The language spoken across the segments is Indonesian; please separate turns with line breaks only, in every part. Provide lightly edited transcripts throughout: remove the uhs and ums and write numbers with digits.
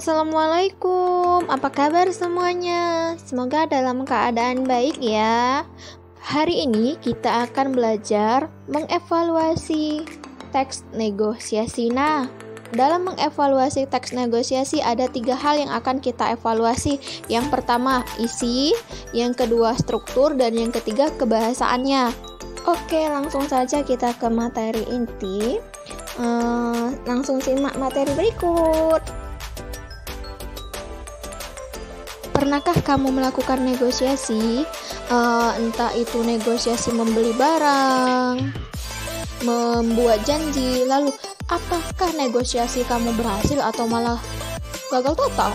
Assalamualaikum, apa kabar semuanya? Semoga dalam keadaan baik ya. Hari ini kita akan belajar mengevaluasi teks negosiasi. Nah, dalam mengevaluasi teks negosiasi ada 3 hal yang akan kita evaluasi. Yang pertama, isi, yang kedua, struktur, dan yang ketiga, kebahasaannya. Oke, langsung saja kita ke materi inti. Langsung simak materi berikut. Pernahkah kamu melakukan negosiasi? Entah itu negosiasi membeli barang, membuat janji, lalu apakah negosiasi kamu berhasil atau malah gagal total?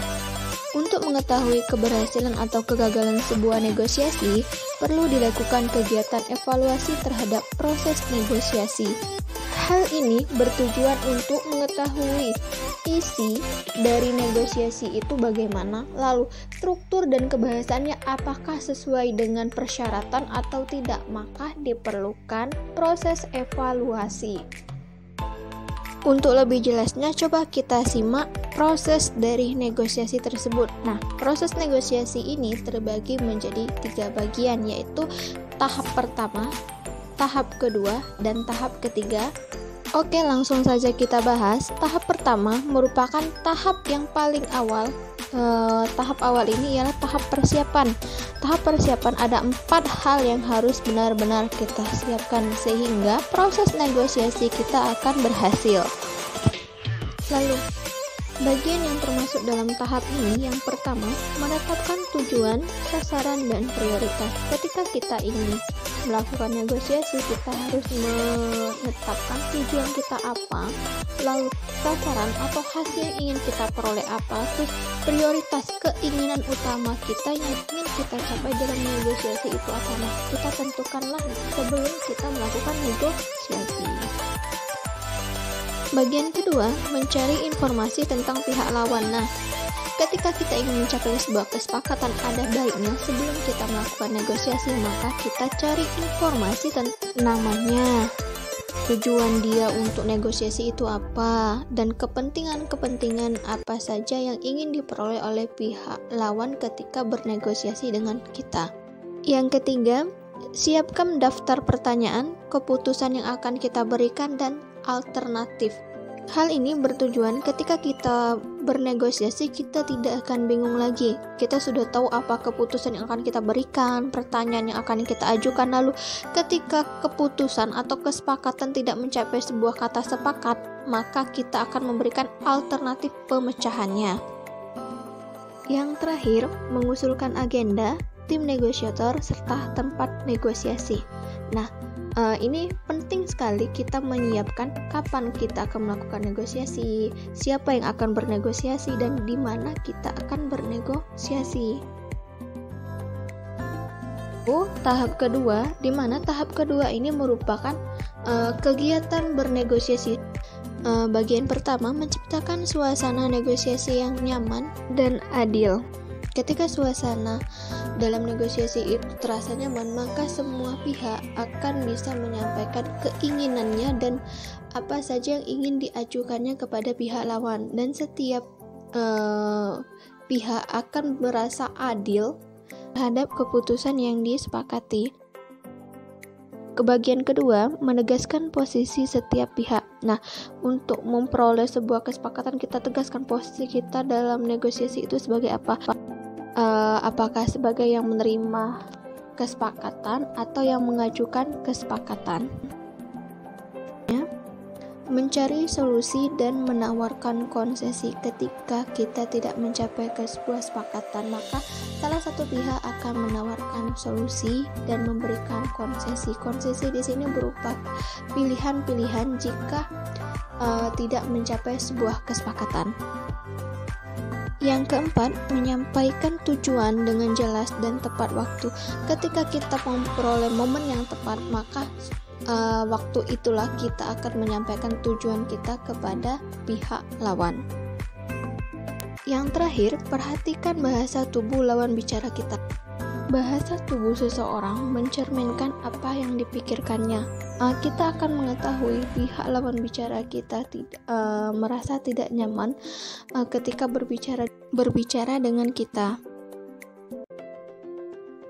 Untuk mengetahui keberhasilan atau kegagalan sebuah negosiasi, perlu dilakukan kegiatan evaluasi terhadap proses negosiasi. Hal ini bertujuan untuk mengetahui isi dari negosiasi itu bagaimana, lalu struktur dan kebahasannya apakah sesuai dengan persyaratan atau tidak, maka diperlukan proses evaluasi. Untuk lebih jelasnya, coba kita simak proses dari negosiasi tersebut. Nah, proses negosiasi ini terbagi menjadi 3 bagian, yaitu tahap pertama, tahap kedua, dan tahap ketiga. Oke, langsung saja kita bahas. Tahap pertama merupakan tahap yang paling awal. Tahap awal ini ialah tahap persiapan. Tahap persiapan ada 4 hal yang harus benar-benar kita siapkan sehingga proses negosiasi kita akan berhasil. Lalu, bagian yang termasuk dalam tahap ini, yang pertama, menetapkan tujuan, sasaran, dan prioritas. Ketika kita ingin melakukan negosiasi, kita harus menetapkan tujuan kita apa, lalu sasaran atau hasil yang ingin kita peroleh apa, terus prioritas keinginan utama kita yang ingin kita capai dalam negosiasi itu apa. Nah, kita tentukanlah sebelum kita melakukan negosiasi. Bagian kedua, mencari informasi tentang pihak lawan. Nah, ketika kita ingin mencapai sebuah kesepakatan, ada baiknya sebelum kita melakukan negosiasi, maka kita cari informasi tentang namanya, tujuan dia untuk negosiasi itu apa, dan kepentingan-kepentingan apa saja yang ingin diperoleh oleh pihak lawan ketika bernegosiasi dengan kita. Yang ketiga, siapkan daftar pertanyaan, keputusan yang akan kita berikan, dan alternatif. Hal ini bertujuan ketika kita bernegosiasi, kita tidak akan bingung lagi. Kita sudah tahu apa keputusan yang akan kita berikan, pertanyaan yang akan kita ajukan. Lalu ketika keputusan atau kesepakatan tidak mencapai sebuah kata sepakat, maka kita akan memberikan alternatif pemecahannya. Yang terakhir, mengusulkan agenda, tim negosiator, serta tempat negosiasi. Nah, ini penting sekali kita menyiapkan kapan kita akan melakukan negosiasi, siapa yang akan bernegosiasi, dan di mana kita akan bernegosiasi. Tahap kedua, di mana tahap kedua ini merupakan kegiatan bernegosiasi. Bagian pertama, menciptakan suasana negosiasi yang nyaman dan adil. Ketika suasana dalam negosiasi itu terasa nyaman, maka semua pihak akan bisa menyampaikan keinginannya dan apa saja yang ingin diajukannya kepada pihak lawan, dan setiap pihak akan merasa adil terhadap keputusan yang disepakati. Kebagian kedua, menegaskan posisi setiap pihak. Nah, untuk memperoleh sebuah kesepakatan, kita tegaskan posisi kita dalam negosiasi itu sebagai apa? Apakah sebagai yang menerima kesepakatan atau yang mengajukan kesepakatan. Mencari solusi dan menawarkan konsesi. Ketika kita tidak mencapai ke sebuah kesepakatan, maka salah satu pihak akan menawarkan solusi dan memberikan konsesi. Konsesi di sini berupa pilihan-pilihan jika tidak mencapai sebuah kesepakatan. Yang keempat, menyampaikan tujuan dengan jelas dan tepat waktu. Ketika kita memperoleh momen yang tepat, maka waktu itulah kita akan menyampaikan tujuan kita kepada pihak lawan. Yang terakhir, perhatikan bahasa tubuh lawan bicara kita. Bahasa tubuh seseorang mencerminkan apa yang dipikirkannya. Kita akan mengetahui pihak lawan bicara kita merasa tidak nyaman ketika berbicara dengan kita.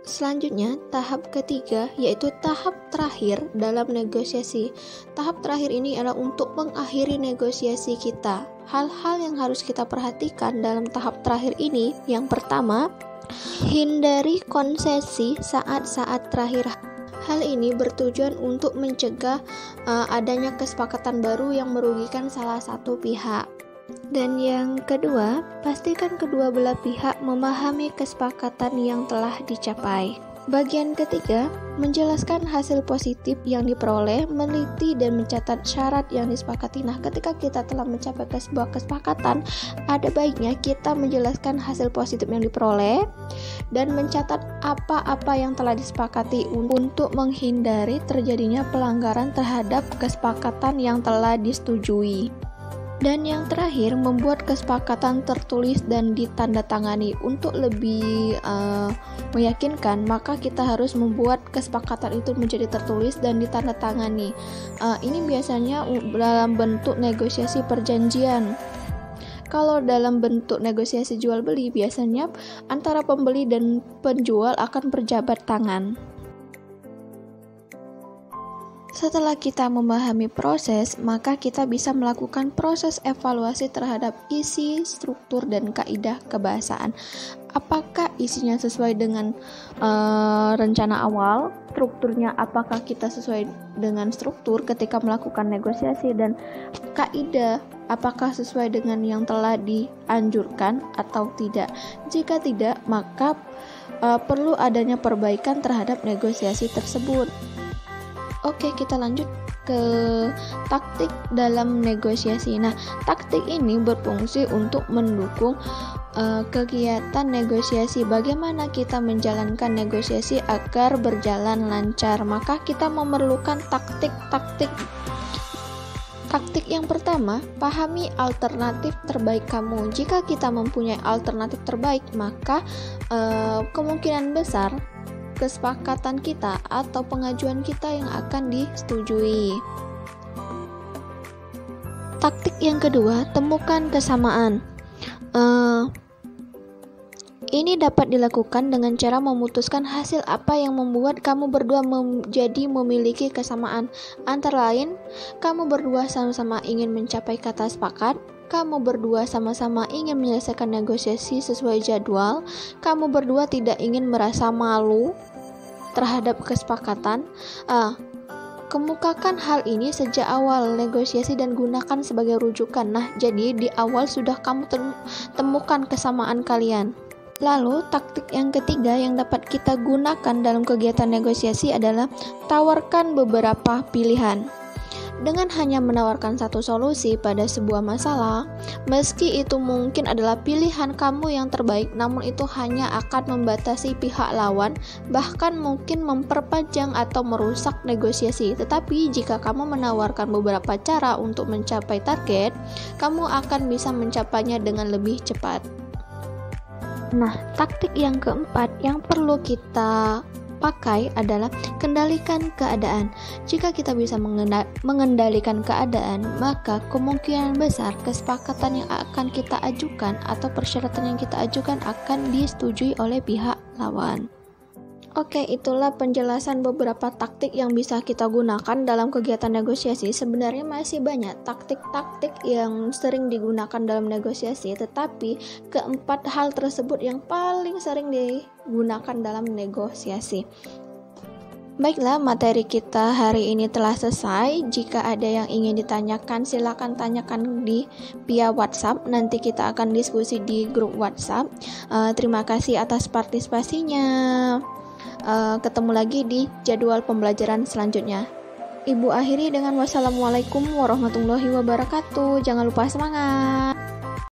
Selanjutnya, tahap ketiga yaitu tahap terakhir dalam negosiasi. Tahap terakhir ini adalah untuk mengakhiri negosiasi kita. Hal-hal yang harus kita perhatikan dalam tahap terakhir ini, yang pertama, hindari konsesi saat-saat terakhir. Hal ini bertujuan untuk mencegah adanya kesepakatan baru yang merugikan salah satu pihak. Dan yang kedua, pastikan kedua belah pihak memahami kesepakatan yang telah dicapai. Bagian ketiga, menjelaskan hasil positif yang diperoleh, meneliti dan mencatat syarat yang disepakati. Nah, ketika kita telah mencapai sebuah kesepakatan, ada baiknya kita menjelaskan hasil positif yang diperoleh dan mencatat apa-apa yang telah disepakati untuk menghindari terjadinya pelanggaran terhadap kesepakatan yang telah disetujui. Dan yang terakhir, membuat kesepakatan tertulis dan ditandatangani. Untuk lebih meyakinkan, maka kita harus membuat kesepakatan itu menjadi tertulis dan ditandatangani. Ini biasanya dalam bentuk negosiasi perjanjian. Kalau dalam bentuk negosiasi jual beli, biasanya antara pembeli dan penjual akan berjabat tangan. Setelah kita memahami proses, maka kita bisa melakukan proses evaluasi terhadap isi, struktur, dan kaidah kebahasaan. Apakah isinya sesuai dengan rencana awal? Strukturnya apakah kita sesuai dengan struktur ketika melakukan negosiasi? Dan kaidah apakah sesuai dengan yang telah dianjurkan atau tidak? Jika tidak, maka perlu adanya perbaikan terhadap negosiasi tersebut. Oke, kita lanjut ke taktik dalam negosiasi. Nah, taktik ini berfungsi untuk mendukung kegiatan negosiasi. Bagaimana kita menjalankan negosiasi agar berjalan lancar? Maka kita memerlukan taktik. Taktik yang pertama, pahami alternatif terbaik kamu. Jika kita mempunyai alternatif terbaik, maka kemungkinan besar kesepakatan kita atau pengajuan kita yang akan disetujui. Taktik yang kedua, temukan kesamaan. Ini dapat dilakukan dengan cara memutuskan hasil apa yang membuat kamu berdua menjadi memiliki kesamaan. Antara lain, kamu berdua sama-sama ingin mencapai kata sepakat, kamu berdua sama-sama ingin menyelesaikan negosiasi sesuai jadwal, kamu berdua tidak ingin merasa malu terhadap kesepakatan. Kemukakan hal ini sejak awal negosiasi dan gunakan sebagai rujukan. Nah, jadi di awal sudah kamu temukan kesamaan kalian. Lalu, taktik yang ketiga yang dapat kita gunakan dalam kegiatan negosiasi adalah tawarkan beberapa pilihan. Dengan hanya menawarkan satu solusi pada sebuah masalah, meski itu mungkin adalah pilihan kamu yang terbaik, namun itu hanya akan membatasi pihak lawan, bahkan mungkin memperpanjang atau merusak negosiasi. Tetapi jika kamu menawarkan beberapa cara untuk mencapai target, kamu akan bisa mencapainya dengan lebih cepat. Nah, taktik yang keempat yang perlu kita pakai adalah kendalikan keadaan. Jika kita bisa mengendalikan keadaan, maka kemungkinan besar kesepakatan yang akan kita ajukan atau persyaratan yang kita ajukan akan disetujui oleh pihak lawan. Oke, itulah penjelasan beberapa taktik yang bisa kita gunakan dalam kegiatan negosiasi. Sebenarnya masih banyak taktik-taktik yang sering digunakan dalam negosiasi, tetapi keempat hal tersebut yang paling sering digunakan dalam negosiasi. Baiklah, materi kita hari ini telah selesai. Jika ada yang ingin ditanyakan, silakan tanyakan via WhatsApp. Nanti kita akan diskusi di grup WhatsApp. Terima kasih atas partisipasinya. Ketemu lagi di jadwal pembelajaran selanjutnya. Ibu akhiri dengan wassalamualaikum warahmatullahi wabarakatuh. Jangan lupa semangat.